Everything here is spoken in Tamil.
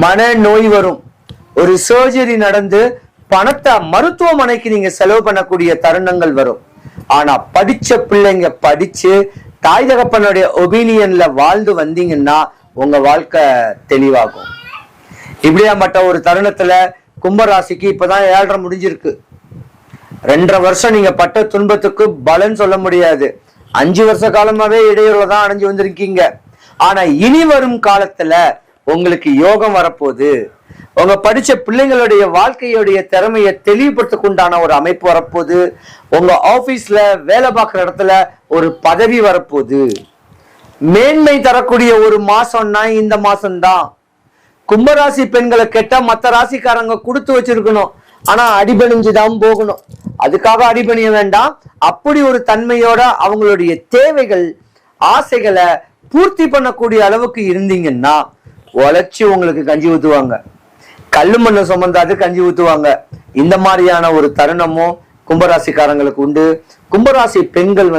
மன நோய் வரும். ஒரு சர்ஜரி நடந்து பணத்தை மருத்துவமனைக்கு நீங்க செலவு பண்ணக்கூடிய தருணங்கள் வரும். ஆனா படிச்ச பிள்ளைங்க படிச்சு தாய் தகப்பனுடைய ஒபீனியன்ல வாழ்ந்து வந்தீங்கன்னா உங்க வாழ்க்கை தெளிவாகும். இப்படியாப்பட்ட ஒரு தருணத்துல கும்பராசிக்கு இப்பதான் 7.5 முடிஞ்சிருக்கு. 2.5 வருஷம் நீங்க பட்ட துன்பத்துக்கு பலன் சொல்ல முடியாது. 5 வருஷ காலமாவே இடையூறுல தான் அடைஞ்சு வந்திருக்கீங்க. ஆனா இனி வரும் காலத்துல உங்களுக்கு யோகம் வரப்போகுது. உங்க படிச்ச பிள்ளைங்களுடைய வாழ்க்கையுடைய திறமையை தெளிவுபடுத்தக்குண்டான ஒரு அமைப்பு வரப்போகுது. உங்க ஆபீஸ்ல வேலை பார்க்குற இடத்துல ஒரு பதவி வரப்போகுது. மேன்மை தரக்கூடிய ஒரு மாசம்னா இந்த மாசம்தான். கும்பராசி பெண்களை கேட்டா மற்ற ராசிக்காரங்க கொடுத்து வச்சிருக்கணும், ஆனா அடிபணிஞ்சுதான் போகணும். அதுக்காக அடிபணிய வேண்டாம். அப்படி ஒரு தன்மையோட அவங்களுடைய தேவைகள் ஆசைகளை பூர்த்தி பண்ணக்கூடிய அளவுக்கு இருந்தீங்கன்னா உழைச்சி உங்களுக்கு கஞ்சி ஊத்துவாங்க. கல்லு மண்ணு சுமந்தாது கஞ்சி ஊத்துவாங்க. இந்த மாதிரியான ஒரு தருணமும் கும்பராசிக்காரங்களுக்கு உண்டு. கும்பராசி பெண்கள்